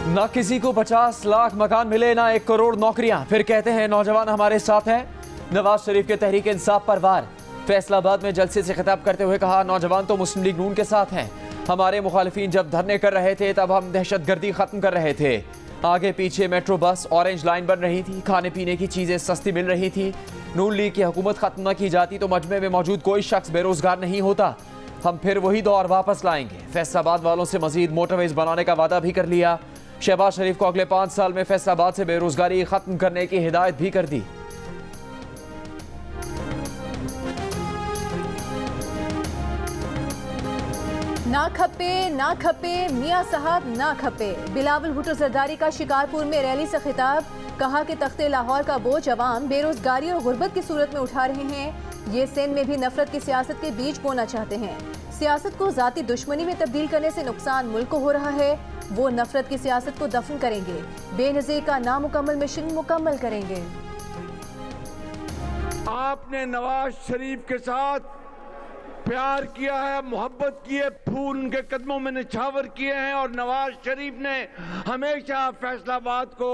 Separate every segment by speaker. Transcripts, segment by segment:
Speaker 1: ना किसी को 50 लाख मकान मिले, ना 1 करोड़ नौकरियां, फिर कहते हैं नौजवान हमारे साथ हैं। नवाज शरीफ के तहरीक इंसाफ पर वार। फैसलाबाद में जलसे से खिताब करते हुए कहा, नौजवान तो मुस्लिम लीग नून के साथ हैं। हमारे मुखालिफिन जब धरने कर रहे थे तब हम दहशतगर्दी खत्म कर रहे थे। आगे पीछे मेट्रो बस, ऑरेंज लाइन बन रही थी, खाने पीने की चीजें सस्ती मिल रही थी। नून लीग की हुकूमत खत्म न की जाती तो मजमे में मौजूद कोई शख्स बेरोजगार नहीं होता। हम फिर वही दौर वापस लाएंगे। फैसलाबाद वालों से मजीद मोटरवेज बनाने का वादा भी कर लिया। शहबाज शरीफ को अगले 5 साल में फैसलाबाद से बेरोजगारी खत्म करने की हिदायत भी कर दी।
Speaker 2: ना खपे मियां साहब ना खपे। बिलावल भुट्टो जरदारी का शिकारपुर में रैली से खिताब। कहा कि तख्ते लाहौर का बोझ अवाम बेरोजगारी और गुर्बत की सूरत में उठा रहे हैं। ये सिंध में भी नफरत की सियासत के बीज बोना चाहते हैं। सियासत को जाती दुश्मनी में तब्दील करने से नुकसान मुल्क को हो रहा है। वो नफरत की सियासत को दफन करेंगे। बेनज़ीर का नामुकम्मल मिशन मुकम्मल करेंगे।
Speaker 3: आपने नवाज शरीफ के साथ प्यार किया है, मोहब्बत की है, फूल उनके कदमों में निछावर किए हैं और नवाज शरीफ ने हमेशा फैसलाबाद को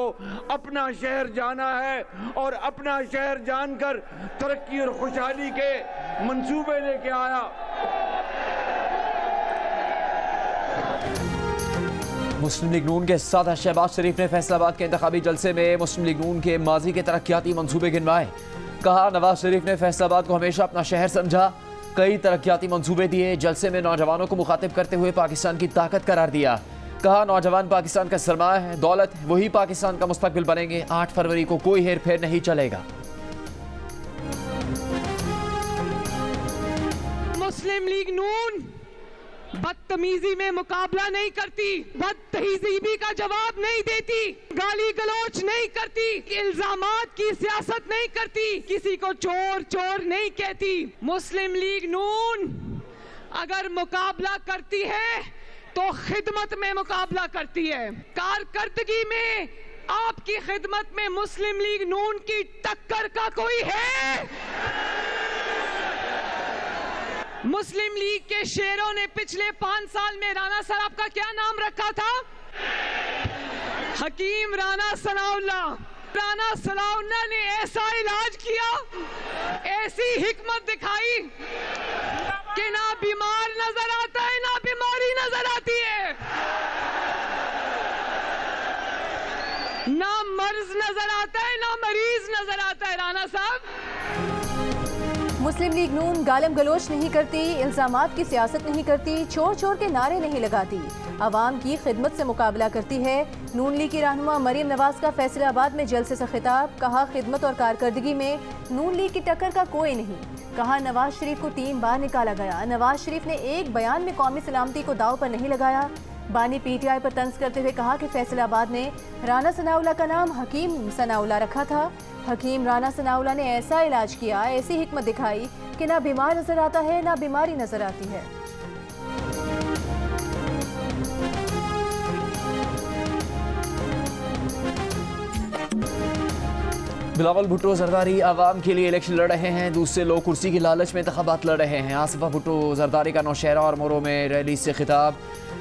Speaker 3: अपना शहर जाना है और अपना शहर जानकर तरक्की और खुशहाली के मंसूबे लेके आया।
Speaker 1: मुस्लिम लीग नून के सदर शहबाज शरीफ ने फैसलाबाद के इंतखाबी जलसे में मुस्लिम लीग नून के माजी के तरक्याती मंसूबे गिनवाए। कहा, नवाज शरीफ ने फैसलाबाद को हमेशा अपना शहर समझा, कई तरक्याती मंसूबे दिए। जलसे में नौजवानों को मुखातिब करते हुए पाकिस्तान की ताकत करार दिया। कहा, नौजवान पाकिस्तान का सरमाया है, दौलत है, वही पाकिस्तान का मुस्तकबिल बनेंगे। 8 फरवरी को कोई हेर फेर नहीं चलेगा।
Speaker 4: मुस्लिम लीग नून बदतमीजी में मुकाबला नहीं करती, बदतहजीबी का जवाब नहीं देती, गाली गलौच नहीं करती, इल्जामात की सियासत नहीं करती, किसी को चोर चोर नहीं कहती। मुस्लिम लीग नून अगर मुकाबला करती है तो खिदमत में मुकाबला करती है। कारकर्दगी में आपकी खिदमत में मुस्लिम लीग नून की टक्कर का कोई है? मुस्लिम लीग के शेरों ने पिछले 5 साल में राना सराफ का क्या नाम रखा था? हकीम राना सनाउल्लाह। राना सनाउल्लाह ने ऐसा इलाज किया, ऐसी हिकमत दिखाई कि ना बीमार नजर आता है ना बीमारी नजर आती है, ना मर्ज नजर आता है ना मरीज नजर आता है। राना साहब,
Speaker 2: मुस्लिम लीग नून गालम गलोच नहीं करती, इल्जामात की सियासत नहीं करती, चोर चोर के नारे नहीं लगाती, आवाम की खिदमत से मुकाबला करती है। नून लीग की रहनुमा मरीम नवाज का फैसलाबाद में जलसे से खिताब। कहा, खिदमत और कारकर्दगी में नून लीग की टक्कर का कोई नहीं। कहा, नवाज शरीफ को 3 बार निकाला गया। नवाज शरीफ ने एक बयान में कौमी सलामती को दाव पर नहीं लगाया। बानी PTI पर तंज करते हुए कहा कि फैसलाबाद ने राना सनाउल्लाह का नाम हकीम सनाउल्लाह रखा था। हकीम राना सनाउल्लाह ने ऐसा इलाज किया, ऐसी हिकमत दिखाई कि ना बीमार नजर आता है ना बीमारी नजर आती है।
Speaker 1: बिलावल भुट्टो जरदारी आवाम के लिए इलेक्शन लड़ रहे हैं। दूसरे लोग कुर्सी की लालच में इंतखाबात लड़ रहे हैं। आसिफा भुट्टो जरदारी का नौशहरा और मोरो में रैली से खिताब।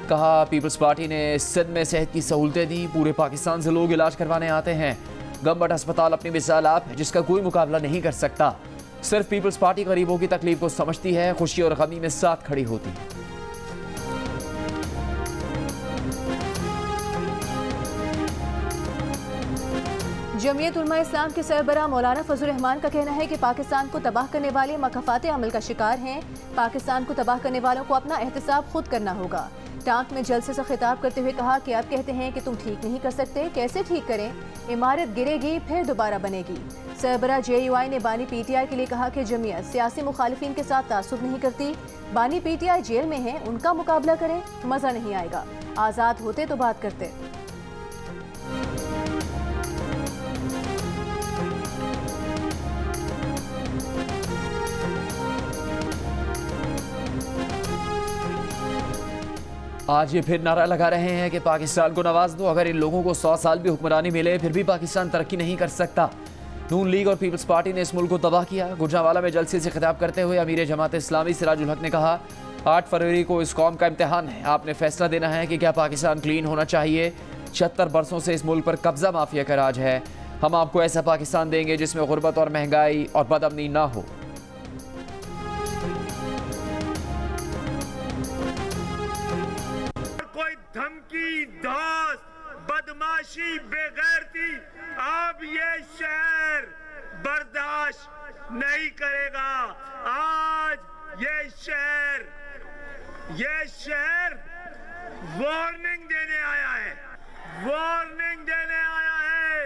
Speaker 1: कहा, पीपल्स पार्टी ने सिंध में सेहत की सहूलतें दी, पूरे पाकिस्तान से लोग इलाज करवाने आते हैं। गवर्नमेंट अस्पताल अपनी मिसाल आप है जिसका कोई मुकाबला नहीं कर सकता। सिर्फ पीपल्स पार्टी गरीबों की तकलीफ को समझती है, खुशी और गमी में साथ खड़ी होती है।
Speaker 2: जमीयत उलमा इस्लाम के सरबराह मौलाना फजल रहमान का कहना है कि पाकिस्तान को तबाह करने वाले मकफात अमल का शिकार हैं। पाकिस्तान को तबाह करने वालों को अपना एहतसाब खुद करना होगा। टांक में जलसे से खिताब करते हुए कहा कि आप कहते हैं कि तुम ठीक नहीं कर सकते, कैसे ठीक करें? इमारत गिरेगी फिर दोबारा बनेगी। सरबराह JUI ने बानी PTI के लिए कहा कि जमीयत सियासी मुखालिफिन के साथ तासुब नहीं करती। बानी PTI जेल में है, उनका मुकाबला करें, मजा नहीं आएगा। आज़ाद होते तो बात करते।
Speaker 1: आज ये फिर नारा लगा रहे हैं कि पाकिस्तान को नवाज दो। अगर इन लोगों को 100 साल भी हुक्मरानी मिले फिर भी पाकिस्तान तरक्की नहीं कर सकता। नून लीग और पीपल्स पार्टी ने इस मुल्क को तबाह किया। गुजरांवाला में जलसे से खिताब करते हुए अमीर जमात इस्लामी सिराजुल हक ने कहा, 8 फरवरी को इस कौम का इम्तिहान है। आपने फैसला देना है कि क्या पाकिस्तान क्लीन होना चाहिए। 76 बरसों से इस मुल्क पर कब्जा माफिया का राज है। हम आपको ऐसा पाकिस्तान देंगे जिसमें गुर्बत और महंगाई और बदअमनी ना हो।
Speaker 5: कोई धमकी, धौस, बदमाशी, बेगैरती अब ये शहर बर्दाश्त नहीं करेगा। आज ये शहर वार्निंग देने आया है, वार्निंग देने आया है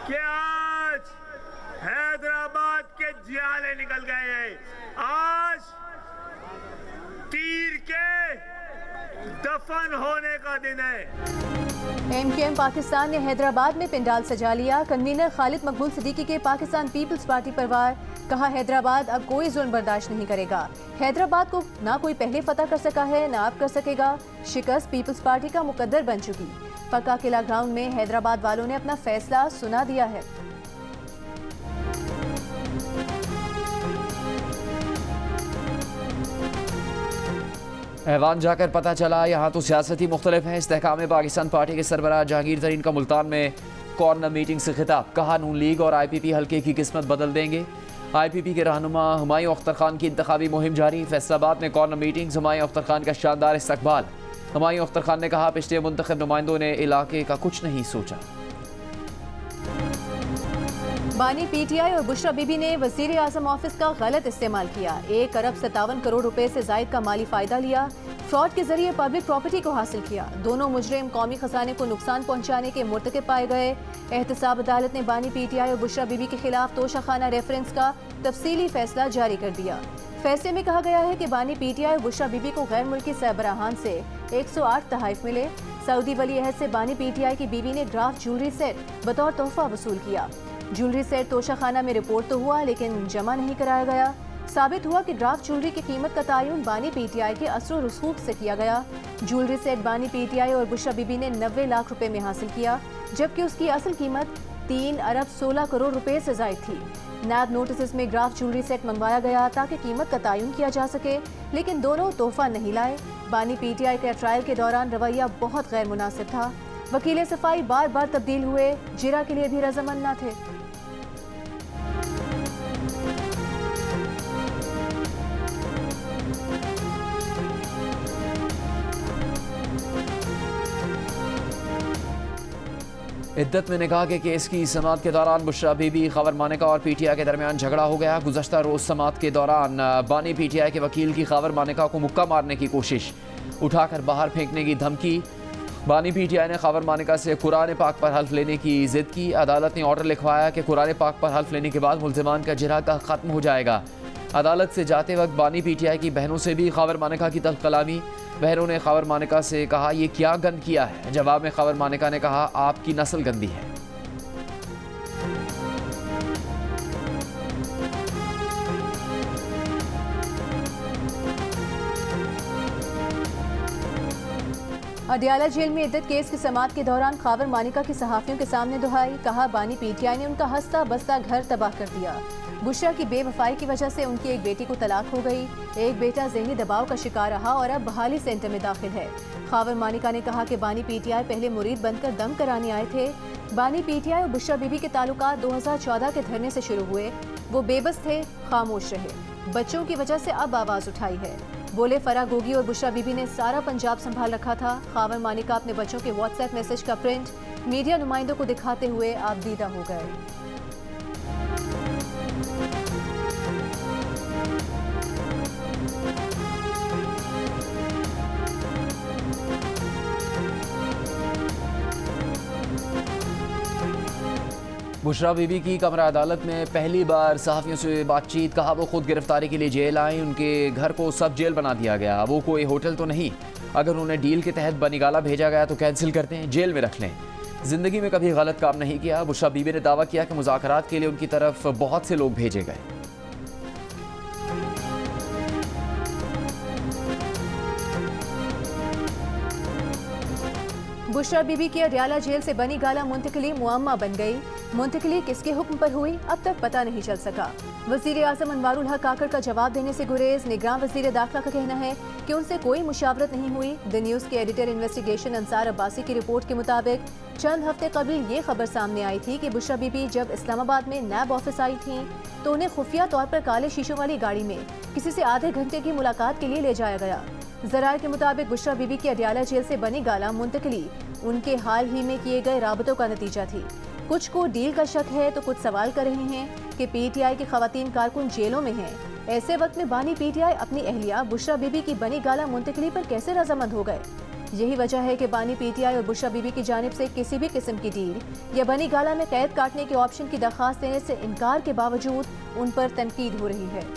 Speaker 5: कि आज हैदराबाद के जियाले निकल गए हैं। आज तीर के दफन होने का दिन है।
Speaker 2: एमकेएम पाकिस्तान ने हैदराबाद में पंडाल सजा लिया। कन्वीनर खालिद मकबूल सिद्दीकी के पाकिस्तान पीपल्स पार्टी पर वार। कहा, हैदराबाद अब कोई जुल्म बर्दाश्त नहीं करेगा। हैदराबाद को ना कोई पहले फतह कर सका है ना अब कर सकेगा। शिकस्त पीपल्स पार्टी का मुकद्दर बन चुकी। पक्का किला ग्राउंड में हैदराबाद वालों ने अपना फैसला सुना दिया है।
Speaker 1: ऐवान जाकर पता चला यहाँ तो सियासत ही मुख्तलिफ है। इस्तेहकाम पाकिस्तान पार्टी के सरबराह जहांगीर तरीन का मुल्तान में कॉर्नर मीटिंग से खिताब। कहा, नून लीग और IPP हल्के की किस्मत बदल देंगे। IPP के रहनुमा हुमायूं अख्तर खान की इंतखाबी मुहिम जारी। फैसलाबाद में कॉर्नर मीटिंग, हुमायूं अख्तर खान का शानदार इस्तकबाल। हुमायूं अख्तर खान ने कहा, पिछले मुंतखब नुमाइंदों ने इलाके का कुछ नहीं सोचा।
Speaker 2: बानी PTI और बुशरा बीबी ने वजीर आजम ऑफिस का गलत इस्तेमाल किया। 1 अरब 57 करोड़ रुपए से जायद का माली फायदा लिया। फ्रॉड के जरिए पब्लिक प्रॉपर्टी को हासिल किया। दोनों मुजरिम कौमी खजाने को नुकसान पहुंचाने के मुर्तकिब पाए गए। एहतसाब अदालत ने बानी PTI और बुशरा बीबी के खिलाफ तोशाखाना रेफरेंस का तफसीली फैसला जारी कर दिया। फैसले में कहा गया है कि बानी PTI और बुशरा बीबी को गैर मुल्की सरबराहान से 108 तहाइफ मिले। सऊदी वली अहद से बानी PTI की बीवी ने ड्राफ्ट ज्वेलरी सेट बतौर तोहफा वसूल किया। ज्वेलरी सेट तोशाखाना में रिपोर्ट तो हुआ लेकिन जमा नहीं कराया गया। साबित हुआ कि ड्राफ्ट ज्वेलरी की कीमत का तयन बानी PTI के असर रसूख से किया गया। ज्वेलरी सेट बानी PTI और बुशरा बीबी ने 90 लाख रुपए में हासिल किया, जबकि उसकी असल कीमत 3 अरब 16 करोड़ रुपए से जायद थी। नैब नोटिस में ड्राफ्ट ज्वेलरी सेट मंगवाया गया ताकि कीमत का तयन किया जा सके, लेकिन दोनों तोहफा नहीं लाए। बानी PTI का ट्रायल के दौरान रवैया बहुत गैर मुनासिब था। वकील सफाई बार बार तब्दील हुए, जिरा के लिए भी रजामंद न थे।
Speaker 1: इद्दत में निकाह के केस की समाअत के दौरान बुशरा बीबी, खबर मानिका और PTI के दरमियान झगड़ा हो गया। गुज़श्ता रोज़ समाअत के दौरान बानी PTI के वकील की खबर मानिका को मुक्का मारने की कोशिश, उठाकर बाहर फेंकने की धमकी। बानी PTI ने खबर मानिका से कुरान पाक पर हल्फ लेने की जिद की। अदालत ने ऑर्डर लिखवाया कि कुरान पाक पर हल्फ लेने के बाद मुल्ज़िमान का जिरह का ख़त्म हो जाएगा। अदालत से जाते वक्त बानी PTI की बहनों से भी खबर मानिका की तल्ख़ कलामी। बहनों ने खबर मानिका से कहा, ये क्या गंद किया है। जवाब में खबर मानिका ने कहा, आपकी नस्ल गंदी है।
Speaker 2: अडियाला जेल में इद्दत केस की समाअत के दौरान खबर मानिका की सहाफियों के सामने दुहाई। कहा, बानी PTI ने उनका हंसता बसता घर तबाह कर दिया। बुशरा की बेवफाई की वजह से उनकी एक बेटी को तलाक हो गई। एक बेटा ज़हनी दबाव का शिकार रहा और अब बहाली सेंटर में दाखिल है। खबर मानिका ने कहा कि बानी PTI पहले मुरीद बनकर दम कराने आए थे। बानी PTI और बुशरा बीबी के ताल्लुकात 2014 के धरने से शुरू हुए। वो बेबस थे, खामोश रहे। बच्चों की वजह से अब आवाज़ उठाई है। बोले, फराह गोगी और बुशरा बीबी ने सारा पंजाब संभाल रखा था। खबर मानिका अपने बच्चों के WhatsApp मैसेज का प्रिंट मीडिया नुमाइंदों को दिखाते हुए आबदीदा हो गए।
Speaker 1: बुशरा बीबी की कमरा अदालत में पहली बार सहाफ़ियों से बातचीत। कहा, वो खुद गिरफ्तारी के लिए जेल आए, उनके घर को सब जेल बना दिया गया। वो कोई होटल तो नहीं, अगर उन्हें डील के तहत बनीगाला भेजा गया तो कैंसिल करते हैं, जेल में रख लें। ज़िंदगी में कभी गलत काम नहीं किया। बुशरा बीबी ने दावा किया कि मुज़ाकरात के लिए उनकी तरफ बहुत से लोग भेजे गए।
Speaker 2: बुशरा बीबी की अडयाला जेल से बनी गाला मुंतकली मुअम्मा बन गई। मुंतकली किसके हुक्म पर हुई अब तक पता नहीं चल सका। वजीर आजम अनवारुल हक काकड़ का जवाब देने से गुरेज। निगरान वजीर दाखिला का कहना है कि उनसे कोई मुशावरत नहीं हुई। द न्यूज़ के एडिटर इन्वेस्टिगेशन अंसार अब्बासी की रिपोर्ट के मुताबिक चंद हफ्ते कबल ये खबर सामने आई थी कि बुशरा बीबी जब इस्लामाबाद में नैब ऑफिस आई थी तो उन्हें खुफिया तौर पर काले शीशों वाली गाड़ी में किसी से आधे घंटे की मुलाकात के लिए ले जाया गया। जराये के मुताबिक बुशरा बीबी की अडयाला जेल से बनी गाला मुंतकली उनके हाल ही में किए गए राबतों का नतीजा थी। कुछ को डील का शक है तो कुछ सवाल कर रहे हैं कि पीटीआई की खवातीन कारकुन जेलों में हैं। ऐसे वक्त में बानी पीटीआई अपनी अहलिया बुशरा बीबी की बनी गाला मुंतकली पर कैसे रजामंद हो गए। यही वजह है कि बानी पीटीआई और बुशरा बीबी की जानिब से किसी भी किस्म की डील या बनी गाला में कैद काटने के ऑप्शन की दरखास्त देने से इनकार के बावजूद उन पर तनकीद हो रही है।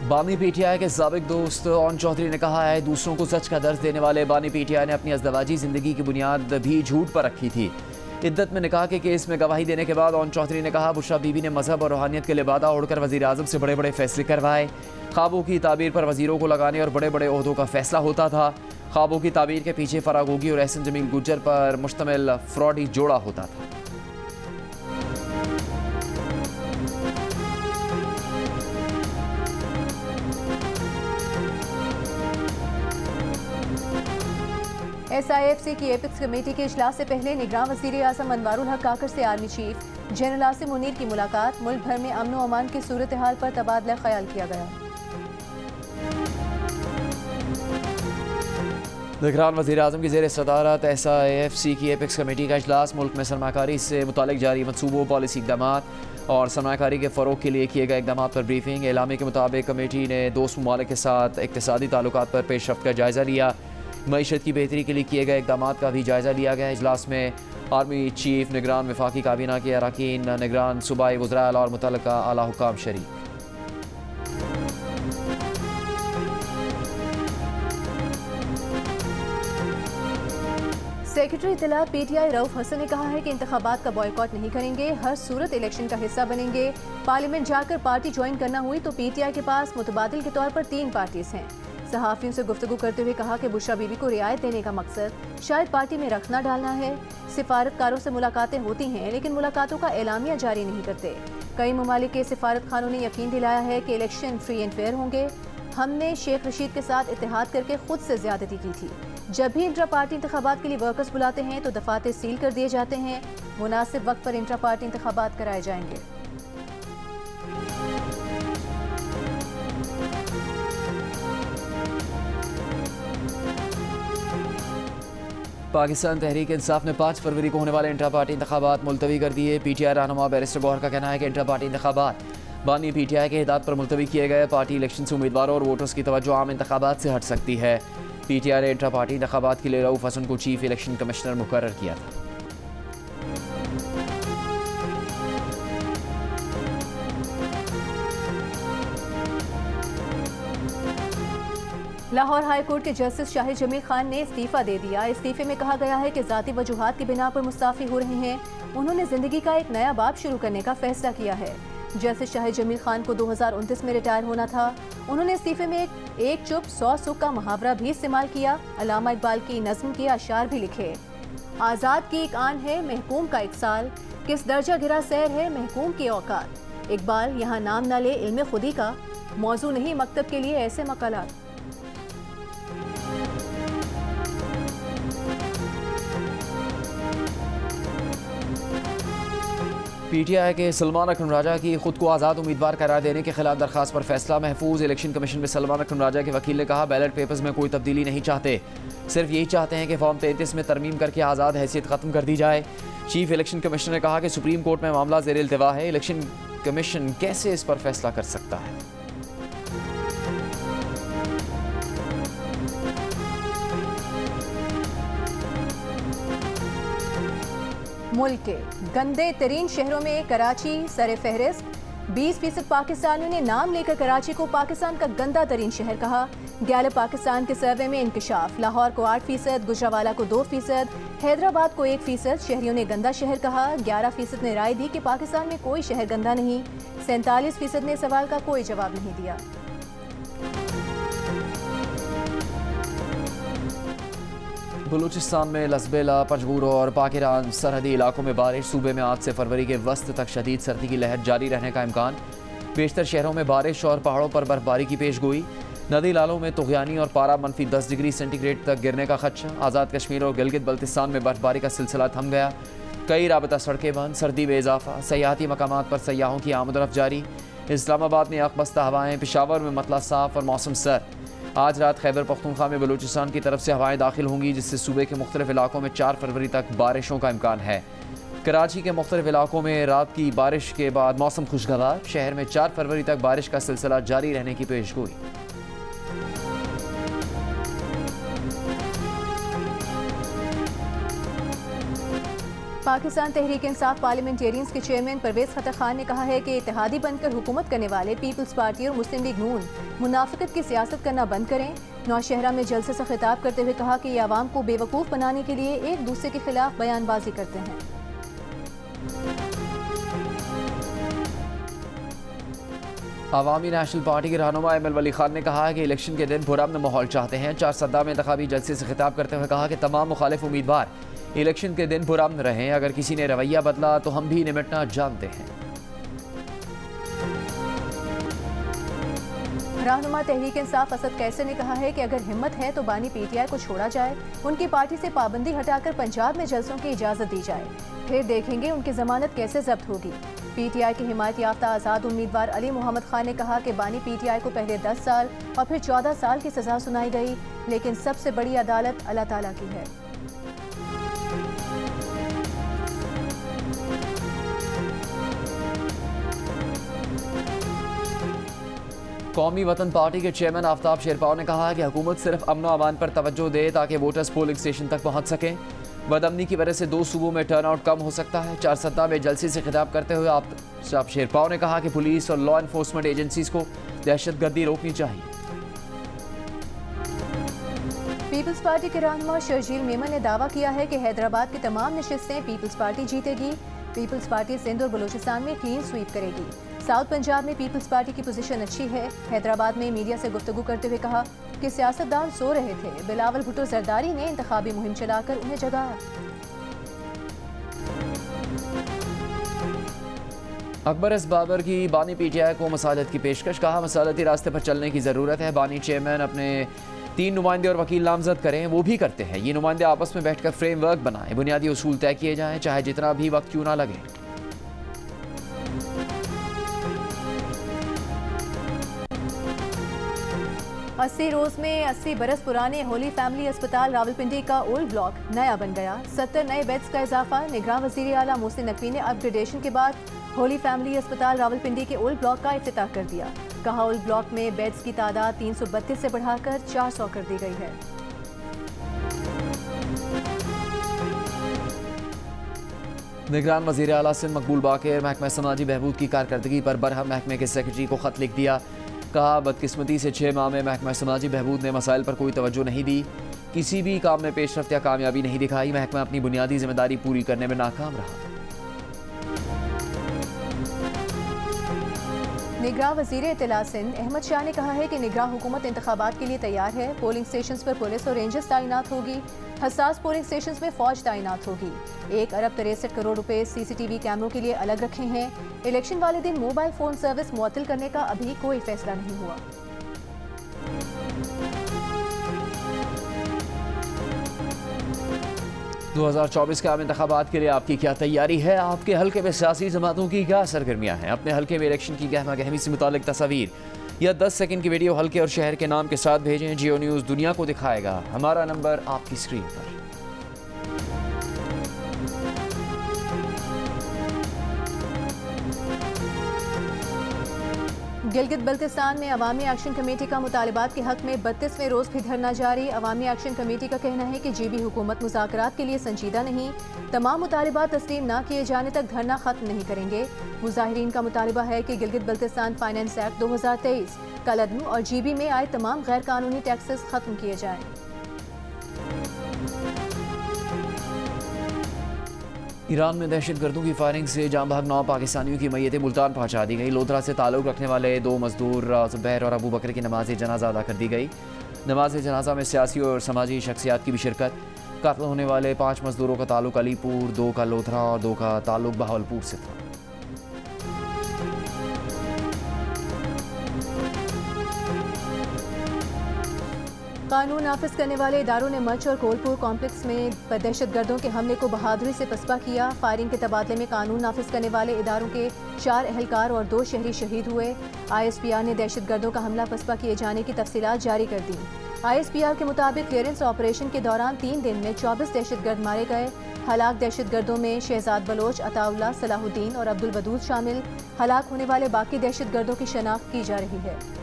Speaker 1: बानी पीटीआई के साबिक दोस्त ओन चौधरी ने कहा है दूसरों को सच का दर्ज देने वाले बानी पीटीआई ने अपनी अज़दवाजी जिंदगी की बुनियाद भी झूठ पर रखी थी। इद्दत में निकाह के केस में गवाही देने के बाद ओन चौधरी ने कहा बुशरा बीबी ने मजहब और रूहानियत के लिबादा ओढ़कर वज़ीर आज़म से बड़े बड़े फैसले करवाए। ख्वाबों की ताबीर पर वज़ीरों को लगाने और बड़े बड़े ओहदों का फैसला होता था। ख्वाबों की ताबीर के पीछे फरागोगी और एहसन जमील गुज्जर पर मुश्तमिल फ्रॉडी जोड़ा होता था।
Speaker 2: SIFC की एपिक्स कमेटी के इजलास से पहले निगरान वज़ीर आज़म अनवारुल हक काकड़ से army chief general Asim Munir की मुलाकात। मुल्क भर में अमन व अमान की सूरत हाल पर तबादला ख्याल किया गया।
Speaker 1: निगरान वज़ीर आज़म की ज़ेर सदारत SIFC की एपिक्स कमेटी का इजलास। मुल्क में सरमाकारी से मुतालिक जारी मनसूबों पॉलिसी इक़दाम और सरमाकारी के फ़रोग़ के लिए किए गए इक़दाम पर ब्रीफिंग। एलामी के मुताबिक कमेटी ने दोस्त ममालिक के साथ इक़्तिसादी ताल्लुकात पर पेशरफ्त का जायज़ा लिया। मईशत की बेहतरी के लिए किए गए इक़दाम का भी जायज़ा लिया गया। इजलास में आर्मी चीफ, निगरान वफाकी काबीना के अरकान, निगरान सूबाई वज़रा आला और मुतल्लिका आला हुक्काम शरीक।
Speaker 2: सेक्रेटरी इत्तलात PTI रऊफ हसन ने कहा है कि इंतखाबात का बॉयकॉट नहीं करेंगे, हर सूरत इलेक्शन का हिस्सा बनेंगे। पार्लियामेंट जाकर पार्टी ज्वाइन करना हुई तो PTI के पास मुतबादिल के तौर पर 3 पार्टीज हैं। सहाफ़ियों से गुफ्तगू करते हुए कहा कि बुशरा बीबी को रियायत देने का मकसद शायद पार्टी में रखना डालना है। सिफारतकारों से मुलाकातें होती हैं लेकिन मुलाकातों का एलामिया जारी नहीं करते। कई ममालिक के सिफारत खानों ने यकीन दिलाया है कि इलेक्शन फ्री एंड फेयर होंगे। हमने शेख रशीद के साथ इत्तेहाद करके खुद से ज्यादती की थी। जब भी इंट्रा पार्टी इंतखाबात के लिए वर्कर्स बुलाते हैं तो दफाते सील कर दिए जाते हैं। मुनासिब वक्त पर इंट्रा पार्टी इंतखाबात कराए जाएंगे।
Speaker 1: पाकिस्तान तहरीक इंसाफ ने 5 फरवरी को होने वाले इंट्रा पार्टी इंतखाबात मुलतवी कर दिए। PTI रहनुमा बैरिस्टर गौहर का कहना है कि इंट्रा पार्टी इंतखाबात बानी PTI के हिदायत पर मुलतवी किए गए। पार्टी इलेक्शन से उम्मीदवारों और वोटर्स की तवज्जो आम इंतखाबात से हट सकती है। PTI ने इंट्रा पार्टी इंतखाबात के लिए रऊफ हसन को चीफ इलेक्शन कमिश्नर मुकर्रर किया था।
Speaker 2: लाहौर हाई कोर्ट के जस्टिस शाहिद जमील खान ने इस्तीफा दे दिया। इस्तीफे में कहा गया है कि ज़ाती वजूहात की बिना पर मुस्ताफ़ी हो रहे हैं। उन्होंने जिंदगी का एक नया बाब शुरू करने का फैसला किया है। जस्टिस शाहिद जमील खान को 2029 में रिटायर होना था। उन्होंने इस्तीफे में एक चुप 100 सुख का मुहावरा भी इस्तेमाल किया। अल्लामा इकबाल की नज़्म के अशार भी लिखे। आज़ाद की एक आन है महकूम का एक साल, किस दर्जा गिरा सैर है महकूम की औकात। इकबाल यहाँ नाम ना ले इल्म खुदी का, मौजू नहीं मकतब के लिए ऐसे मकालात।
Speaker 1: PTI के सलमान अकरम राजा की खुद को आज़ाद उम्मीदवार करार देने के खिलाफ दरखास्त पर फैसला महफूज। इलेक्शन कमीशन में सलमान अकरम राजा के वकील ने कहा बैलेट पेपर्स में कोई तब्दीली नहीं चाहते, सिर्फ यही चाहते हैं कि फॉर्म 33 में तरमीम करके आज़ाद हैसियत ख़त्म कर दी जाए। चीफ इलेक्शन कमिश्नर ने कहा कि सुप्रीम कोर्ट में मामला ज़ेर इल्तिवा है, इलेक्शन कमीशन कैसे इस पर फैसला कर सकता है।
Speaker 2: मुल्क के गंदे तरीन शहरों में कराची सरे फहरिस्त। 20% पाकिस्तानियों ने नाम लेकर कराची को पाकिस्तान का गंदा तरीन शहर कहा। गैलप पाकिस्तान के सर्वे में इंकशाफ, लाहौर को 8%, गुजरावाला को 2%, हैदराबाद को 1%। शहरियों ने गंदा शहर कहा। 11% ने राय दी कि पाकिस्तान में कोई शहर गंदा नहीं। 47% ने सवाल का कोई जवाब नहीं दिया।
Speaker 1: बलूचिस्तान में लसबेला, पंजगुरो और पाकिरान सरहदी इलाकों में बारिश। सूबे में आज से फरवरी के वस्त तक शदीद सर्दी की लहर जारी रहने का इम्कान। बेशतर शहरों में बारिश और पहाड़ों पर बर्फबारी की पेशगोई। नदी नालों में तुगयानी और पारा -10 डिग्री सेंटीग्रेड तक गिरने का खदशा। आज़ाद कश्मीर और गिलगित बल्तिस्तान में बर्फबारी का सिलसिला थम गया। कई राबता सड़कें बंद। सर्दी में इजाफा। सयाहती मकामात पर सयाहों की आमदरफ जारी। इस्लामाबाद में अकबस्ता हवाएं। पेशावर में मतला साफ और मौसम सर्द। आज रात खैबर पख्तूनख्वा में बलूचिस्तान की तरफ से हवाएं दाखिल होंगी, जिससे सूबे के मुख्तलिफ इलाकों में 4 फरवरी तक बारिशों का इम्कान है। कराची के मुख्तलिफ इलाकों में रात की बारिश के बाद मौसम खुशगवार। शहर में 4 फरवरी तक बारिश का सिलसिला जारी रहने की पेशगोई।
Speaker 2: पाकिस्तान तहरीक इंसाफ पार्लियामेंटेरियंस के चेयरमैन परवेज खतर खान ने कहा है कि इत्तेहादी बनकर हुकूमत करने वाले पीपल्स पार्टी और मुस्लिम लीग नून मुनाफिकत की सियासत करना बंद करें। नौशहरा में जलसे से खिताब करते हुए कहा कि ये आवाम को बेवकूफ़ बनाने के लिए एक दूसरे के खिलाफ बयानबाजी करते हैं।
Speaker 1: अवामी नेशनल पार्टी के रहनुमा एमएल वली खान ने कहा है कि इलेक्शन के दिन पुरअमन माहौल चाहते हैं। 4 सद्दा में इंतखाबी जलसे से खिताब करते हुए कहा कि तमाम मुखालिफ उम्मीदवार इलेक्शन के दिन पुरअमन रहें। अगर किसी ने रवैया बदला तो हम भी निमटना जानते हैं।
Speaker 2: रहनुमा तहरीक इंसाफ असद कैसर ने कहा है कि अगर हिम्मत है तो बानी पीटीआई को छोड़ा जाए, उनकी पार्टी से पाबंदी हटाकर पंजाब में जलसों की इजाज़त दी जाए, फिर देखेंगे उनकी जमानत कैसे जब्त होगी। पीटीआई के हिमायत याफ्ता आज़ाद उम्मीदवार अली मोहम्मद खान ने कहा कि बानी पीटीआई को पहले 10 साल और फिर 14 साल की सजा सुनाई गई, लेकिन सबसे बड़ी अदालत अल्लाह ताला की है।
Speaker 1: कौमी वतन पार्टी के चेयरमैन आफ्ताब शेरपाव ने कहा कि हुकूमत सिर्फ अमन और अमान पर तवज्जो दे ताकि वोटर्स पोलिंग स्टेशन तक पहुंच सकें। बदअमनी की वजह से 2 सूबों में टर्नआउट कम हो सकता है। 4 सद्दा में जलसे से खिताब करते हुए आफ्ताब शेरपाव ने कहा कि पुलिस और लॉ एनफोर्समेंट एजेंसीज को दहशतगर्दी रोकनी चाहिए।
Speaker 2: पीपल्स पार्टी के रहनुमा शर्जील मेमन ने दावा किया है कि हैदराबाद की तमाम नशिस्तें पीपल्स पार्टी जीतेगी। पीपल्स पार्टी सिंध और बलूचिस्तान में क्लीन स्वीप करेगी। साउथ पंजाब में पीपल्स पार्टी की पोजीशन अच्छी है। हैदराबाद में मीडिया से गुफ्तगू करते हुए कहा कि सियासतदान सो रहे थे। बिलावल भुट्टो जरदारी ने इंतखाबी मुहिम चलाकर उन्हें जगाया।
Speaker 1: अकबर एस बाबर की बानी पीटीआई को मसालत की पेशकश। कहा मसालती रास्ते पर चलने की ज़रूरत है। बानी चेयरमैन अपने 3 नुमाइंदे और वकील नामजद करें, वो भी करते हैं। ये नुमाइंदे आपस में बैठकर फ्रेमवर्क बनाएं, बुनियादी उसूल तय किए जाएं, चाहे जितना भी वक्त क्यों ना लगे।
Speaker 2: अस्सी रोज में 80 बरस पुराने होली फैमिली अस्पताल रावलपिंडी का ओल्ड ब्लॉक नया बन गया। 70 नए बेड्स का इजाफा। निगरान वज़ीर आला मोहसिन नकवी ने अपग्रेडेशन के बाद होली फैमिली अस्पताल रावलपिंडी के ओल्ड ब्लॉक का इफ्तिताह कर दिया। कहा ओल्ड ब्लॉक में बेड्स की तादाद 332 से बढ़ाकर 400 कर दी गई है।
Speaker 1: निगरान वज़ीर आला सिंध मकबूल बाक़िर महकमा समाजी बहबूद की कारकर्दगी पर बरहम महकमे के सेक्रेटरी को ख़त लिख दिया। कहा बदकिस्मती से 6 माह में महकमा समाजी बहबूद ने मसाइल पर कोई तवज्जो नहीं दी, किसी भी काम में पेशरफ्त या कामयाबी नहीं दिखाई। महकमा अपनी बुनियादी जिम्मेदारी पूरी करने में नाकाम रहा।
Speaker 2: निगरान वज़ीर इत्तला सिंध अहमद शाह ने कहा है कि निगरान हुकूमत इंतखाबात के लिए तैयार है। पोलिंग स्टेशंस पर पुलिस और रेंजर्स तैनात होगी। हसास पोलिंग स्टेशंस में फौज तैनात होगी। 1 अरब 63 करोड़ रुपए CCTV कैमरों के लिए अलग रखे हैं। इलेक्शन वाले दिन मोबाइल फ़ोन सर्विस मुअत्तल करने का अभी कोई फैसला नहीं हुआ।
Speaker 1: – 2024 के आम इंतखाबात के लिए आपकी क्या तैयारी है? आपके हल्के में सियासी जमातों की क्या सरगर्मियाँ हैं? अपने हल्के में इलेक्शन की गहमा गहमी से मुतालिक तस्वीर या 10 सेकंड की वीडियो हल्के और शहर के नाम के साथ भेजें। जियो न्यूज़ दुनिया को दिखाएगा। हमारा नंबर आपकी स्क्रीन पर।
Speaker 2: गिलगित बल्तिस्तान में अवामी एक्शन कमेटी का मुतालिबात के हक में 32वें रोज भी धरना जारी। अवामी एक्शन कमेटी का कहना है कि जीबी हुकूमत मुज़ाकरात के लिए संजीदा नहीं, तमाम मुतालिबात तस्लीम न किए जाने तक धरना खत्म नहीं करेंगे। मुजाहिरीन का मुतालिबा है कि गिलगित बल्तिस्तान फाइनेंस एक्ट 2023 कलअदम और जीबी में आए तमाम गैर कानूनी टैक्सेस खत्म किए जाएं।
Speaker 1: ईरान में दहशतगर्दों की फायरिंग से जाम भाग 9 पाकिस्तानियों की मैयतें मुल्तान पहुंचा दी गई। लोधरा से ताल्लुक़ रखने वाले 2 मजदूर ज़ुबैर और अबू बकर की नमाज जनाजा अदा कर दी गई। नमाज जनाजा में सियासी और समाजी शख्सियात की भी शिरकत। कत्ल होने वाले 5 मजदूरों का ताल्लुक़ अलीपुर, 2 का लोधरा और 2 का ताल्लुक़ बहावलपुर से था।
Speaker 2: कानून नाफिज करने वाले इदारों ने मच और कोलपुर कॉम्प्लेक्स में दहशतगर्दों के हमले को बहादुरी से पसपा किया। फायरिंग के तबादले में कानून नाफिज करने वाले इदारों के 4 एहलकार और 2 शहरी शहीद हुए। ISPR ने दहशतगर्दों का हमला पसपा किए जाने की तफसीलात जारी कर दी। ISPR के मुताबिक क्लियरेंस ऑपरेशन के दौरान 3 दिन में 24 दहशतगर्द मारे गए। हलाक दहशतगर्दों में शहजाद बलोच, अताउल्ला, सलाहुद्दीन और अब्दुल वदूद शामिल। हलाक होने वाले बाकी दहशतगर्दों की शनाख्त की जा रही है।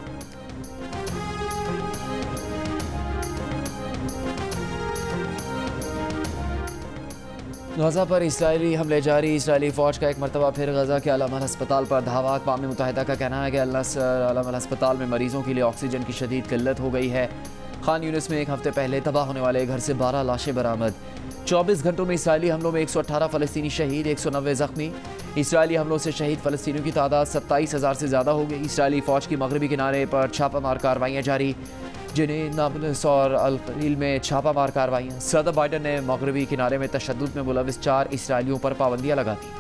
Speaker 1: गजा पर इसराइली हमले जारी। इसराइली फ़ौज का एक मरतबा फिर गजा के अल-अमल अस्पताल पर धावा। अक़वाम मुत्तहिदा का कहना है कि अल-अमल अस्पताल में मरीजों के लिए ऑक्सीजन की शदीद किल्लत हो गई है। खान यूनिस में एक हफ्ते पहले तबाह होने वाले घर से 12 लाशें बरामद। 24 घंटों में इसराइली हमलों में 118 फ़लस्तीनी शहीद, 190 ज़ख्मी। इसराइली हमलों से शहीद फ़लस्तीनियों की तादाद 27,000 से ज़्यादा हो गई। इसराइली फ़ौज की मगरबी किनारे पर छापामार कार्रवाइयाँ जारी, जिन्हें नाबलस और अल-खलील में छापामार कार्रवाइयाँ। सदर बाइडन ने मगरबी किनारे में तशद्दुद में मुलविस 4 इसराइलियों पर पाबंदियाँ लगा दी।